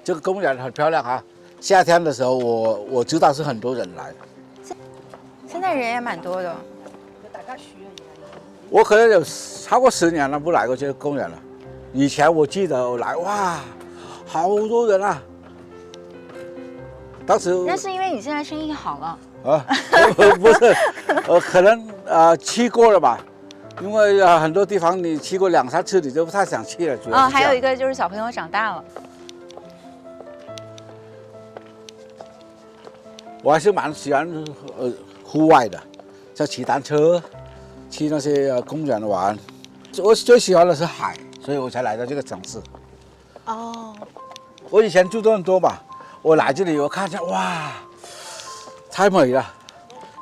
这个公园很漂亮啊。夏天的时候我知道是很多人来。现在人也蛮多的。我可能有超过10年了不来过这个公园了。以前我记得我来，哇，好多人啊。当时那是因为你现在生意好了啊，不是，可能去过了吧，因为很多地方你去过2、3次，你就不太想去了。主要是还有一个就是小朋友长大了。我还是蛮喜欢户外的，像骑单车，去那些公园玩。我最喜欢的是海，所以我才来到这个城市。哦，我以前住多伦多嘛，我来这里我看见哇，太美了，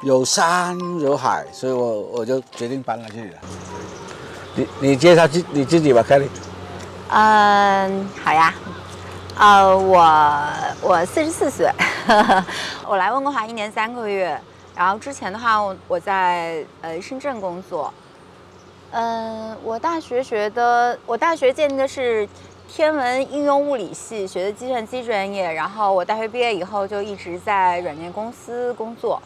有山有海，所以我就决定搬来这里了。你介绍你自己吧，Kelly。好呀。我44岁，我来温哥华1年3个月。然后之前的话，我在深圳工作。我大学建的是天文应用物理系，学的计算机专业。然后我大学毕业以后就一直在软件公司工作。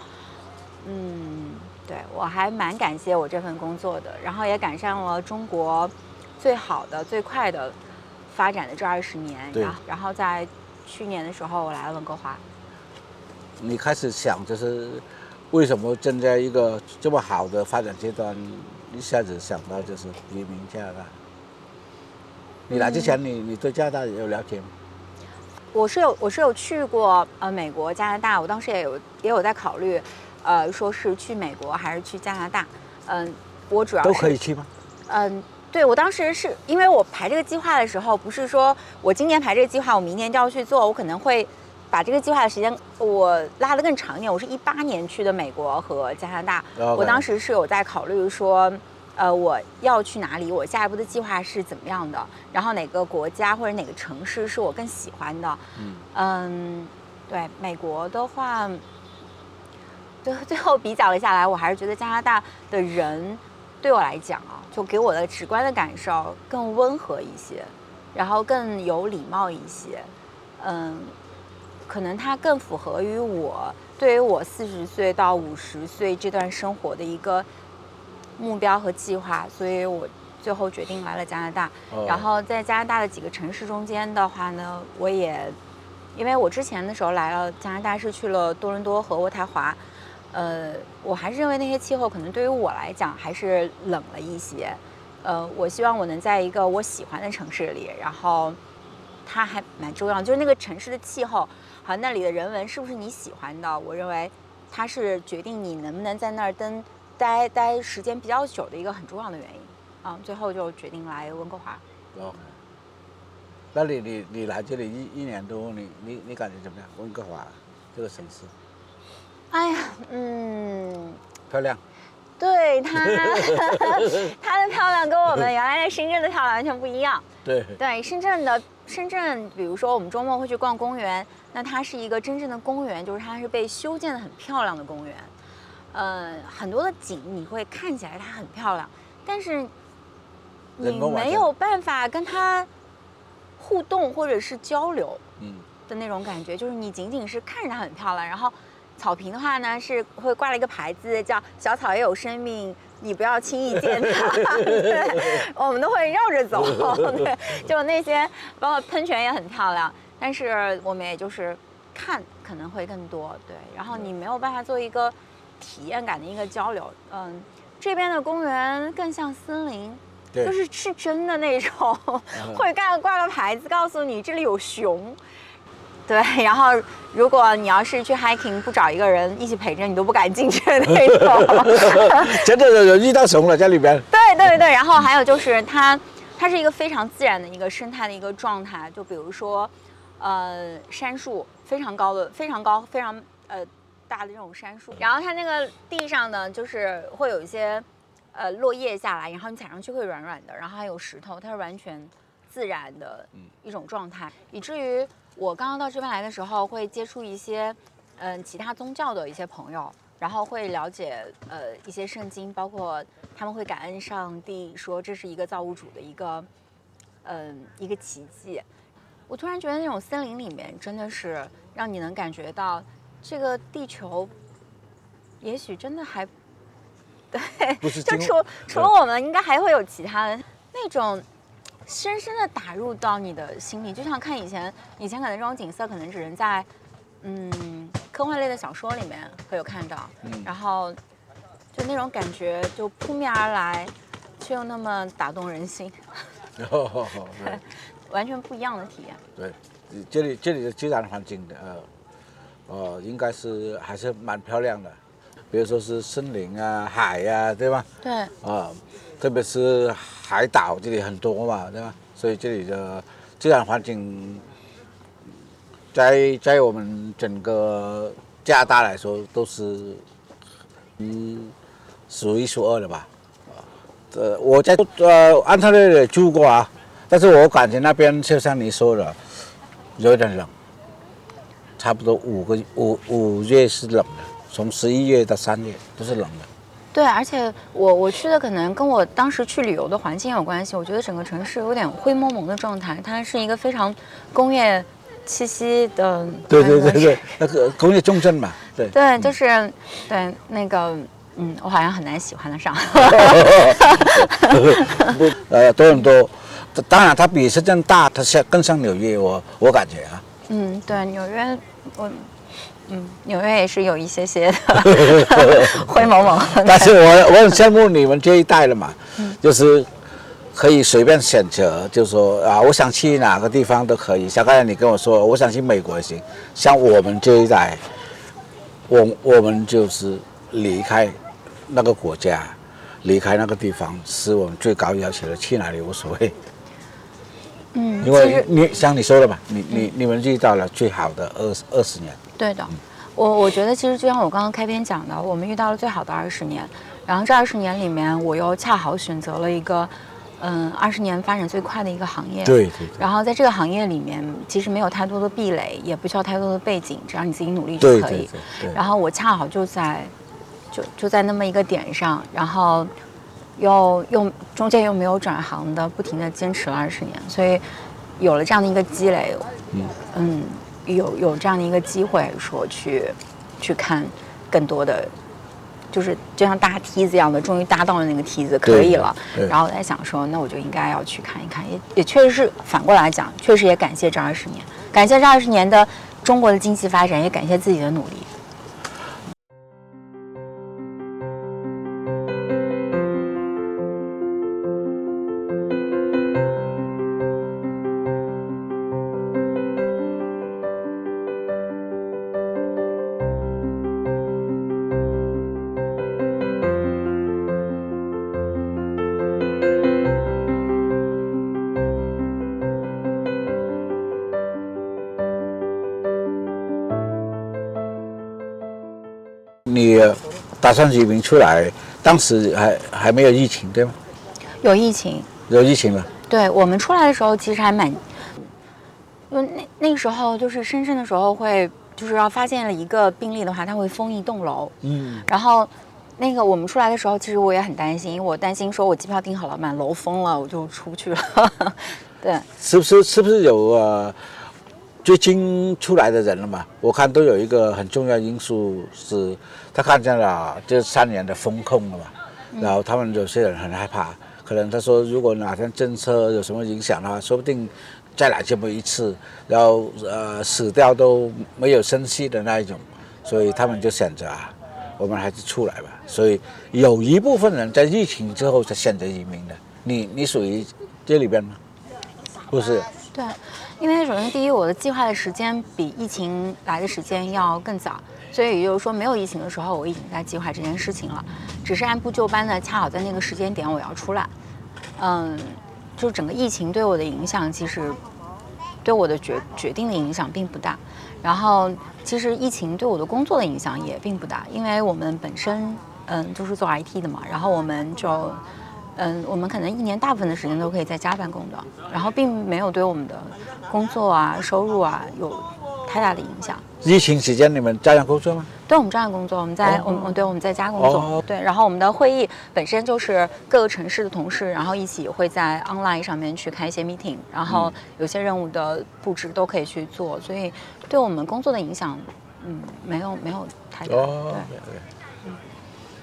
对，我还蛮感谢我这份工作的，然后也赶上了中国最好的、最快的发展的这20年。然后在去年的时候，我来了温哥华。你开始想就是为什么正在一个这么好的发展阶段，一下子想到就是移民加拿大？你来之前你对加拿大有了解吗？我是有去过美国、加拿大，我当时也有在考虑，说是去美国还是去加拿大。我主要是都可以去吗？对，我当时是因为我排这个计划的时候，不是说我今年排这个计划，我明年就要去做，我可能会把这个计划的时间我拉得更长一点。我是18年去的美国和加拿大，我当时是有在考虑说，我要去哪里，我下一步的计划是怎么样的，然后哪个国家或者哪个城市是我更喜欢的。对，美国的话，最后比较了下来，我还是觉得加拿大的人对我来讲啊，就给我的直观的感受更温和一些，然后更有礼貌一些。可能它更符合于对于我40岁到50岁这段生活的一个目标和计划，所以我最后决定来了加拿大。然后在加拿大的几个城市中间的话呢，我也因为我之前的时候来了加拿大是去了多伦多和渥太华，我还是认为那些气候可能对于我来讲还是冷了一些。我希望我能在一个我喜欢的城市里，然后它还蛮重要，就是那个城市的气候和那里的人文是不是你喜欢的，我认为它是决定你能不能在那儿待时间比较久的一个很重要的原因。最后就决定来温哥华。那你来这里一年多，你感觉怎么样？温哥华这个城市？哎呀，漂亮。对它的漂亮跟我们原来在深圳的漂亮完全不一样。对，深圳，比如说我们周末会去逛公园，那它是一个真正的公园，就是它是被修建的很漂亮的公园。很多的景你会看起来它很漂亮，但是你没有办法跟它互动或者是交流的那种感觉，就是你仅仅是看着它很漂亮，然后草坪的话呢是会挂了一个牌子叫小草也有生命，你不要轻易践踏。对，我们都会绕着走。对，就那些包括喷泉也很漂亮，但是我们也就是看可能会更多。对，然后你没有办法做一个体验感的一个交流。这边的公园更像森林，就是真的那种，会挂个牌子告诉你这里有熊。对，然后如果你要是去 hiking 不找一个人一起陪着，你都不敢进去的那种。真的有遇到熊了在里边。对，然后还有就是它是一个非常自然的一个生态的一个状态，就比如说，杉树非常高，非常大的这种杉树，然后它那个地上呢，就是会有一些落叶下来，然后你踩上去会软软的，然后还有石头，它是完全自然的一种状态，以至于我刚刚到这边来的时候，会接触一些其他宗教的一些朋友，然后会了解一些圣经，包括他们会感恩上帝，说这是一个造物主的一个奇迹。我突然觉得那种森林里面真的是让你能感觉到这个地球，也许真的还，对，不是就除了我们，应该还会有其他的那种。深深的打入到你的心里，就像看以前可能这种景色可能只能在科幻类的小说里面会有看到，然后就那种感觉就扑面而来，却又那么打动人心，完全不一样的体验。对，这里的自然环境应该是还是蛮漂亮的，比如说是森林啊、海啊，对吧？对。特别是海岛这里很多嘛，对吧？所以这里的自然环境在我们整个加拿大来说都是数一数二的吧。我在安特略也住过啊，但是我感觉那边就像你说的，有点冷，差不多五月是冷的，从11月到3月都是冷的。对，而且我去的可能跟我当时去旅游的环境有关系。我觉得整个城市有点灰蒙蒙的状态，它是一个非常工业气息的。对，那个工业重镇嘛，对。对，就是对那个我好像很难喜欢得上。多伦多，当然它比深圳大，它更像纽约，我感觉啊。对，纽约纽约也是有一些的灰蒙蒙的。但是我很羡慕你们这一代的嘛，就是可以随便选择，就是说我想去哪个地方都可以。像刚才你跟我说，我想去美国也行。像我们这一代，我们就是离开那个国家，离开那个地方，是我们最高要求的，去哪里无所谓。因为像你说的嘛，你们遇到了最好的20年。对的，我觉得其实就像我刚刚开篇讲的，我们遇到了最好的20年，然后这20年里面，我又恰好选择了一个20年发展最快的一个行业。对。然后在这个行业里面，其实没有太多的壁垒，也不需要太多的背景，只要你自己努力就可以。对。然后我恰好就在那么一个点上，然后又中间又没有转行的，不停的坚持了20年，所以有了这样的一个积累，有这样的一个机会，说去看更多的，就是就像搭梯子一样的，终于搭到了那个梯子，可以了。然后我在想说，那我就应该要去看一看，也确实是反过来讲，确实也感谢这20年，感谢这20年的中国的经济发展，也感谢自己的努力。你打算移民出来，当时还没有疫情对吗？有疫情了。对，我们出来的时候其实还蛮，因为那个时候就是深圳的时候就是要发现了一个病例的话，它会封一栋楼。然后那个我们出来的时候，其实我也很担心，因为我担心说我机票订好了，满楼封了，我就出不去了。对，是不是有最近出来的人了嘛？我看都有一个很重要因素是，他看见了这3年的风控了嘛，然后他们有些人很害怕，可能他说如果哪天政策有什么影响的话，说不定再来这么一次，然后死掉都没有声息的那一种，所以他们就选择我们还是出来吧。所以有一部分人在疫情之后才选择移民的，你属于这里边吗？不是。对，因为首先第一，我的计划的时间比疫情来的时间要更早，所以也就是说没有疫情的时候，我已经在计划这件事情了，只是按部就班的，恰好在那个时间点我要出来。就整个疫情对我的影响，其实对我的决定的影响并不大。然后其实疫情对我的工作的影响也并不大，因为我们本身就是做 IT 的嘛，然后我们就我们可能1年大部分的时间都可以在家办公的，然后并没有对我们的工作收入有太大的影响。疫情期间你们照样工作吗？对，我们照样工作，我们在、我们在家工作。对，然后我们的会议本身就是各个城市的同事，然后一起会在 online 上面去开一些 meeting， 然后有些任务的布置都可以去做，所以对我们工作的影响，没有太大。对。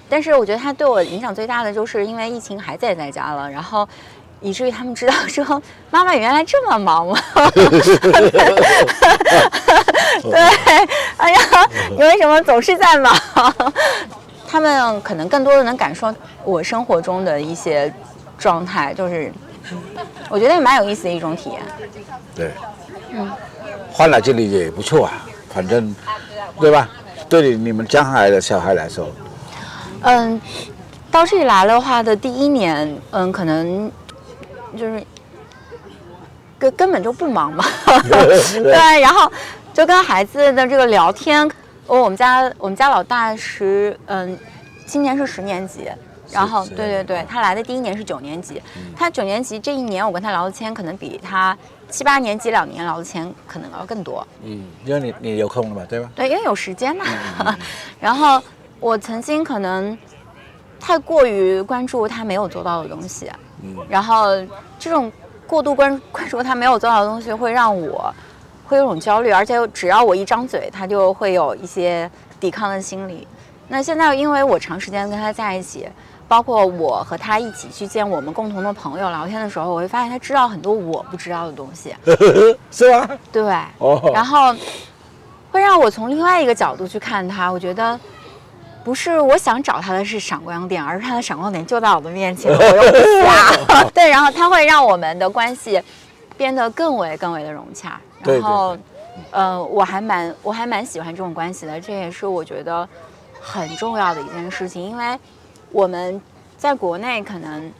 但是我觉得它对我影响最大的，就是因为疫情孩子也在家了，然后以至于他们知道说妈妈原来这么忙吗？对，哎呀，你为什么总是在忙？他们可能更多的能感受我生活中的一些状态，就是我觉得也蛮有意思的一种体验。对，换来这里也不错啊，反正对吧？对你们将来的小孩来说，到这里来的话的第一年，可能就是根本就不忙嘛，对，然后就跟孩子的这个聊天，我们家老大今年是10年级，然后对，他来的第一年是9年级，他9年级这一年我跟他聊的天可能比他7、8年级2年聊的天可能要更多。因为你有空了嘛，对吧？对，因为有时间嘛。然后我曾经可能太过于关注他没有做到的东西，然后这种过度关注他没有做到的东西，会让我会有种焦虑，而且只要我一张嘴，他就会有一些抵抗的心理。那现在因为我长时间跟他在一起，包括我和他一起去见我们共同的朋友聊天的时候，我会发现他知道很多我不知道的东西。是吗？对，然后会让我从另外一个角度去看他，我觉得不是我想找他的是闪光点，而是他的闪光点就在我的面前，我又不瞎。对，然后他会让我们的关系变得更为的融洽。然后，我还蛮喜欢这种关系的，这也是我觉得很重要的一件事情，因为我们在国内可能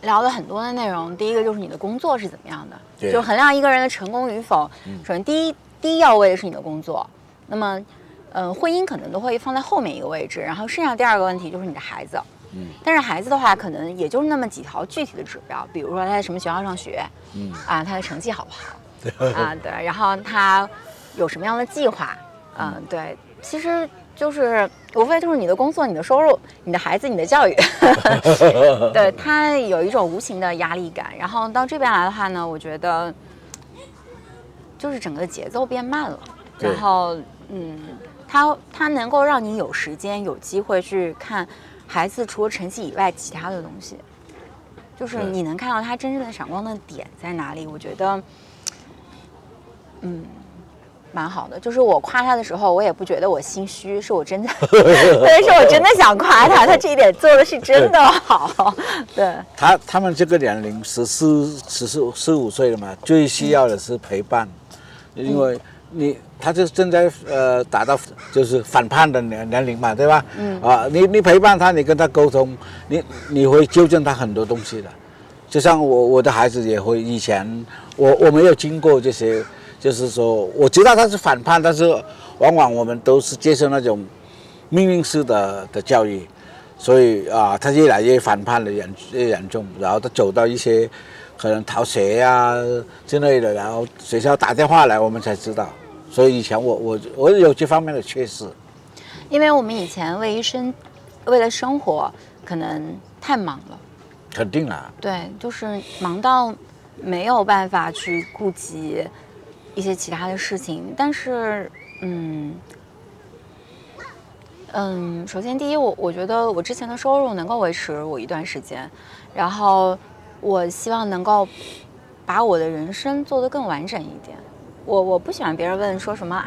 聊了很多的内容，第一个就是你的工作是怎么样的，就衡量一个人的成功与否。首先第一要位的是你的工作，那么婚姻可能都会放在后面一个位置，然后剩下第二个问题就是你的孩子。但是孩子的话，可能也就是那么几条具体的指标，比如说他在什么学校上学，他的成绩好不好，对，然后他有什么样的计划，对，其实就是无非就是你的工作、你的收入、你的孩子、你的教育，对，他有一种无形的压力感。然后到这边来的话呢，我觉得就是整个节奏变慢了，然后他能够让你有时间、有机会去看孩子除了成绩以外其他的东西，就是你能看到他真正的闪光的点在哪里。我觉得，蛮好的。就是我夸他的时候，我也不觉得我心虚，是我真的，对，是我真的想夸他，他这一点做的是真的好。对，他们这个年龄14、15岁了嘛，最需要的是陪伴，因为他就正在达到就是反叛的年龄嘛，对吧？你陪伴他，你跟他沟通，你会纠正他很多东西的。就像我的孩子也会，以前我没有经过这些，就是说我知道他是反叛，但是往往我们都是接受那种命令式的教育，所以他越来越反叛的越严重，然后他走到一些可能逃学啊之类的，然后学校打电话来，我们才知道。所以以前我有这方面的缺失，因为我们以前为了生活可能太忙了，肯定啦，对，就是忙到没有办法去顾及一些其他的事情。但是首先第一，我觉得我之前的收入能够维持我一段时间，然后我希望能够把我的人生做得更完整一点。我不喜欢别人问说什么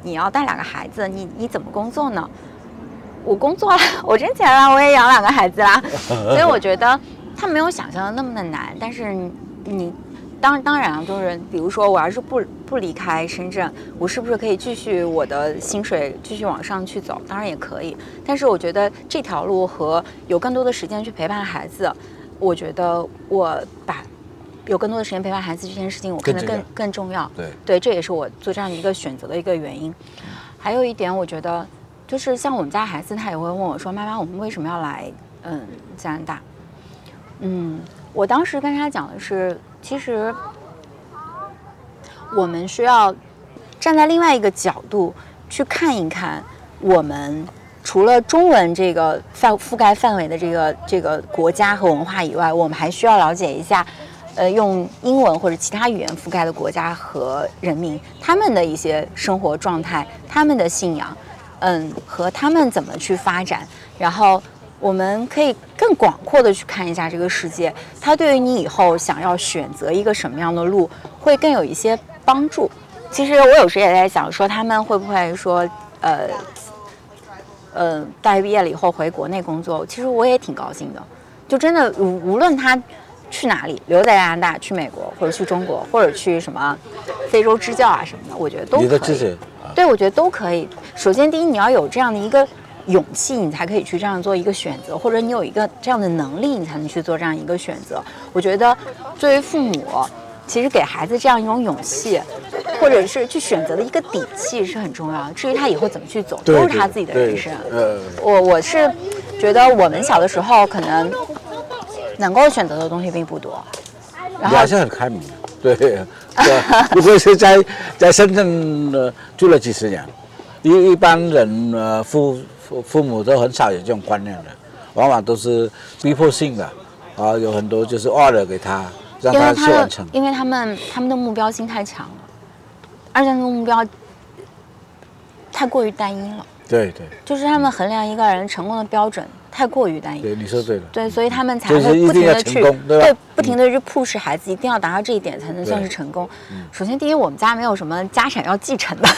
你要带2个孩子，你怎么工作呢？我工作了，我挣钱了，我也养2个孩子啦。所以我觉得他没有想象的那么的难。但是你当然了，就是比如说我要是不离开深圳，我是不是可以继续我的薪水继续往上去走？当然也可以。但是我觉得这条路和有更多的时间去陪伴孩子，我觉得我把有更多的时间陪伴孩子这件事情，我看得更重要。对，这也是我做这样一个选择的一个原因。还有一点，我觉得就是像我们家孩子，他也会问我说：“妈妈，我们为什么要来加拿大？”我当时跟他讲的是，其实我们需要站在另外一个角度去看一看，我们除了中文这个覆盖范围的这个国家和文化以外，我们还需要了解一下，用英文或者其他语言覆盖的国家和人民，他们的一些生活状态，他们的信仰，和他们怎么去发展，然后我们可以更广阔的去看一下这个世界，它对于你以后想要选择一个什么样的路，会更有一些帮助。其实我有时也在想说，他们会不会说，大学毕业了以后回国内工作，其实我也挺高兴的。就真的无论他去哪里，留在加拿大、去美国，或者去中国，或者去什么非洲支教啊什么的，我觉得都可以。你的支持，对，我觉得都可以。首先，第一，你要有这样的一个勇气，你才可以去这样做一个选择，或者你有一个这样的能力，你才能去做这样一个选择。我觉得作为父母，其实给孩子这样一种勇气，或者是去选择的一个底气是很重要的。至于他以后怎么去走，都是他自己的人生。我是觉得我们小的时候可能能够选择的东西并不多。然后还是很开明的，对，不过是在深圳住了几十年，一般人父母都很少有这种观念的，往往都是逼迫性的，有很多就是order给他，让他去完成。因为他们的目标性太强了，而且他们的目标太过于单一了。对，就是他们衡量一个人成功的标准太过于单一。对，你说对了。对，所以他们才会不停的去不停的去 push 孩子，一定要达到这一点才能算是成功。首先，第一，我们家没有什么家产要继承的，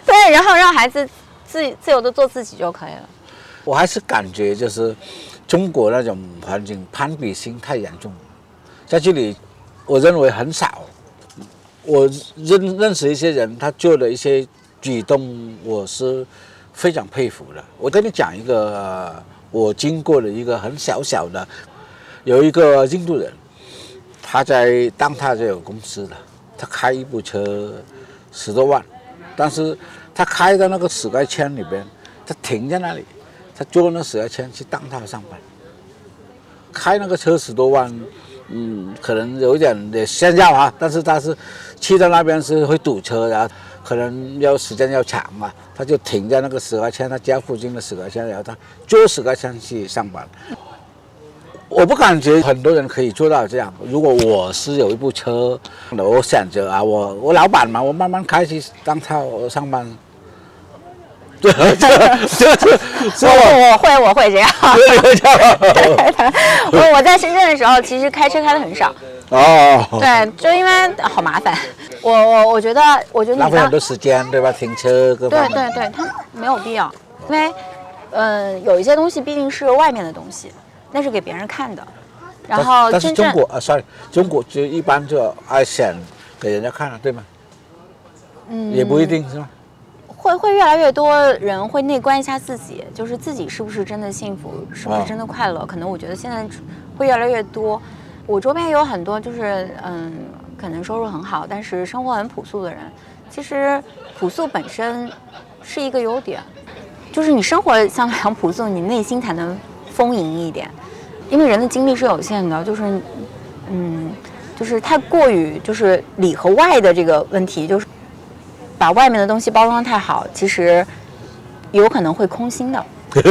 对，然后让孩子自由的做自己就可以了。我还是感觉就是中国那种环境攀比心太严重了，在这里，我认为很少。我认识一些人，他做的一些举动，我是非常佩服的。我跟你讲一个我经过的一个很小的，有一个印度人，他在当他就有公司的，他开一部车10多万，但是他开到那个室外圈里边，他停在那里，他坐那室外圈去当他上班，开那个车10多万。可能有一点炫耀啊，但是他是去到那边是会堵车，然后可能要时间要长嘛，他就停在那个室外圈，他家附近的室外圈，然后他坐室外圈去上班。我不感觉很多人可以做到这样。如果我是有一部车，我选择我老板嘛，我慢慢开去当他上班。对，我会这样。我在深圳的时候，其实开车开的很少。对，就因为好麻烦。我觉得浪费很多时间，对吧？停车各方面。对，他没有必要，因为有一些东西毕竟是外面的东西，那是给别人看的。然后但是中国中国就一般就爱显给人家看了，对吗？也不一定是吗？会越来越多人会内观一下自己，就是自己是不是真的幸福，是不是真的快乐。可能我觉得现在会越来越多。我周边也有很多就是可能收入很好，但是生活很朴素的人。其实朴素本身是一个优点，就是你生活相对很朴素，你内心才能丰盈一点。因为人的精力是有限的，就是太过于就是里和外的这个问题，就是把外面的东西包装太好，其实有可能会空心的。对，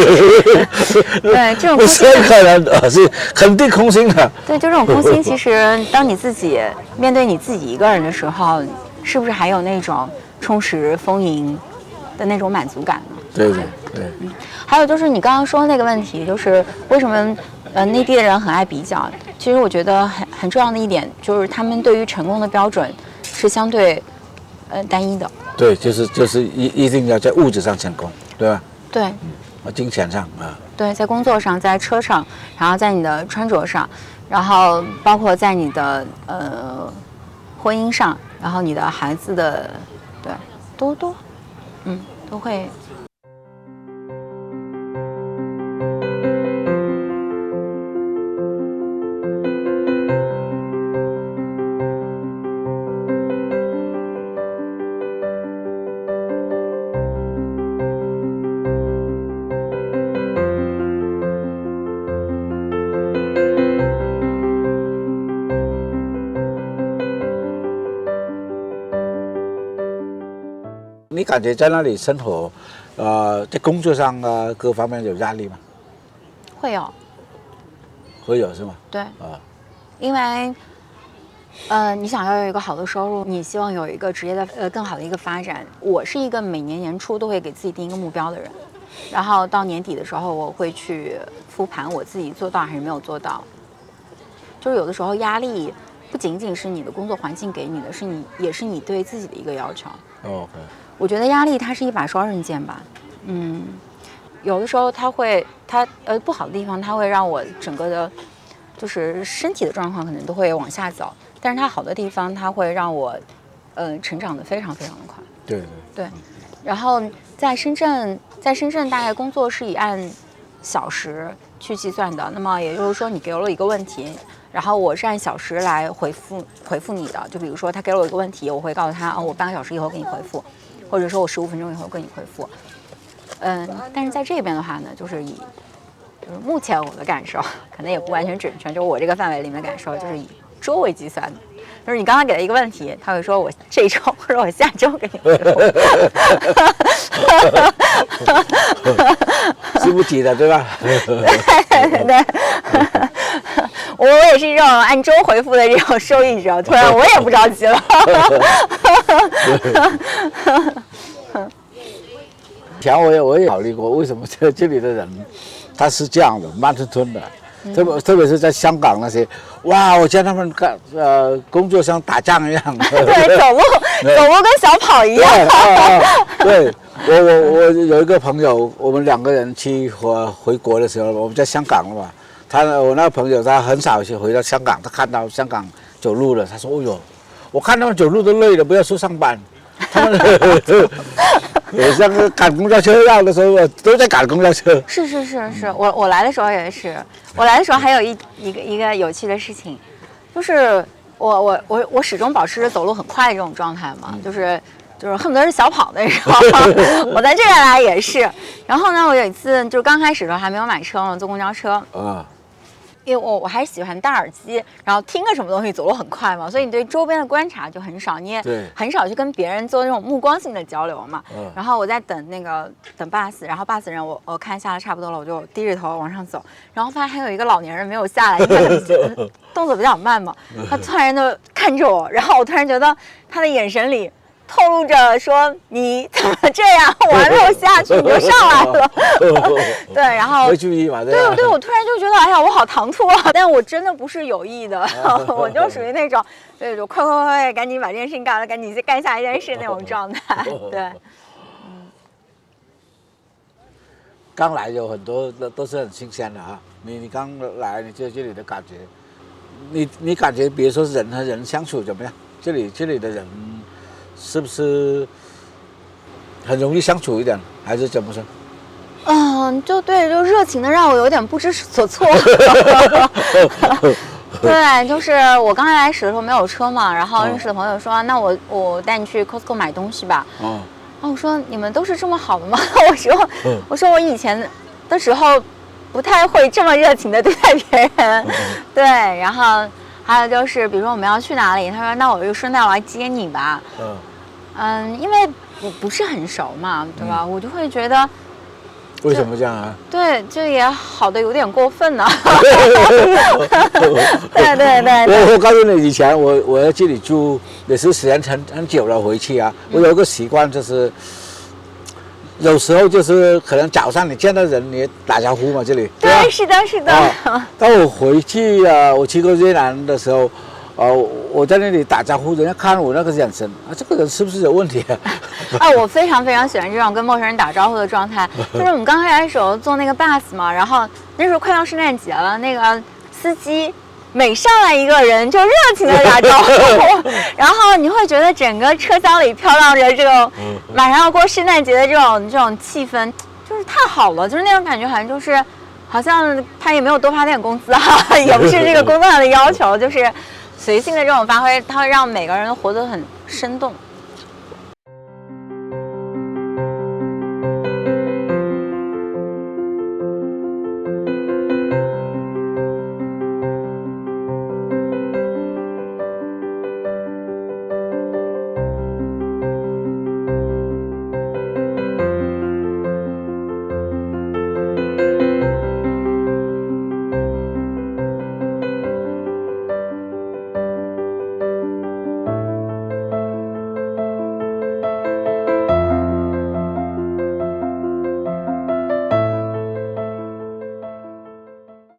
这种空心不是可能，是肯定空心的。对，就这种空心，其实当你自己面对你自己一个人的时候，是不是还有那种充实丰盈的那种满足感呢？对。还有就是你刚刚说的那个问题，就是为什么内地的人很爱比较？其实我觉得很重要的一点就是他们对于成功的标准是相对单一的。对，就是一定要在物质上成功，对吧？对。金钱上对，在工作上，在车上，然后在你的穿着上，然后包括在你的婚姻上，然后你的孩子的，对，都会。你感觉在那里生活，在工作上啊各方面有压力吗？会有，会有是吗？对，啊，因为你想要有一个好的收入，你希望有一个职业的更好的一个发展。我是一个每年年初都会给自己定一个目标的人，然后到年底的时候，我会去复盘我自己做到还是没有做到。就是有的时候压力不仅仅是你的工作环境给你的，也是你对自己的一个要求。OK，我觉得压力它是一把双刃剑吧，有的时候它不好的地方，它会让我整个的，就是身体的状况可能都会往下走，但是它好的地方，它会让我，成长的非常非常的快。对。然后在深圳大概工作是以按小时去计算的，那么也就是说你给了我一个问题，然后我是按小时来回复你的。就比如说他给了我一个问题，我会告诉他，我半个小时以后给你回复，或者说我15分钟以后给你回复。但是在这边的话呢，就是目前我的感受，可能也不完全准确，就是我这个范围里面的感受，就是以周为计算的。就是你刚刚给了一个问题，他会说我这周或者我下周给你回复，是不提的对吧？对，我也是这种按周回复的这种受益者，突然我也不着急了。以前我也考虑过，为什么这里的人他是这样的慢吞吞的，特别是在香港那些，哇，我见他们工作像打仗一样。对，走路跟小跑一样。对，我有一个朋友，我们2个人回国的时候，我们在香港了嘛。我那个朋友他很少去回到香港，他看到香港走路了，他说：“哦呦，我看他们走路都累了，不要说上班。”他们像赶公交车一样的时候，都在赶公交车。是，我来的时候也是。我来的时候还有一个有趣的事情，就是我始终保持着走路很快的这种状态嘛，就是恨不得是小跑那种。我在这边来也是。然后呢，我有一次就刚开始的时候还没有买车嘛，坐公交车。因为我还是喜欢戴耳机，然后听个什么东西走路很快嘛，所以你对周边的观察就很少，你也很少去跟别人做这种目光性的交流嘛。然后我在等bus，然后 bus 人我看下了差不多了，我就低着头往上走，然后发现还有一个老年人没有下来，因为动作比较慢嘛，他突然就看着我，然后我突然觉得他的眼神里透露着说你怎么这样？我还没有下去你就上来了。对，然后没注意嘛，对，我突然就觉得哎呀，我好唐突啊！但我真的不是有意的，我就属于那种对，就快，赶紧把这件事情干了，赶紧去干下一件事那种状态。对，刚来有很多都是很新鲜的啊。你刚来，你这里的感觉，你感觉，比如说人和人相处怎么样？这里的人。是不是很容易相处一点，还是怎么说？就热情的让我有点不知所措。对，就是我刚来时的时候没有车嘛，然后认识的朋友说，那我带你去 Costco 买东西吧。然后我说你们都是这么好的吗？我说我以前的时候不太会这么热情的对待别人。对，然后。还有就是，比如说我们要去哪里，他说那我就顺带我来接你吧。因为不是很熟嘛，对吧？我就会觉得，为什么这样啊？对，这也好的有点过分呢。对。我告诉你，以前我在这里住也是时间很久了，回去啊，我有一个习惯就是。有时候就是可能早上你见到人你也打招呼嘛，这里对，是的。当我回去我去过越南的时候，我在那里打招呼，人家看我那个眼神这个人是不是有问题我非常非常喜欢这种跟陌生人打招呼的状态。就是我们刚开始的时候坐那个 bus 嘛，然后那时候快到圣诞节了，那个司机。每上来一个人就热情的打招呼，然后你会觉得整个车厢里飘荡着这种马上要过圣诞节的这种气氛，就是太好了，就是那种感觉，好像他也没有多发点工资也不是这个工作上的要求，就是随性的这种发挥，它会让每个人都活得很生动。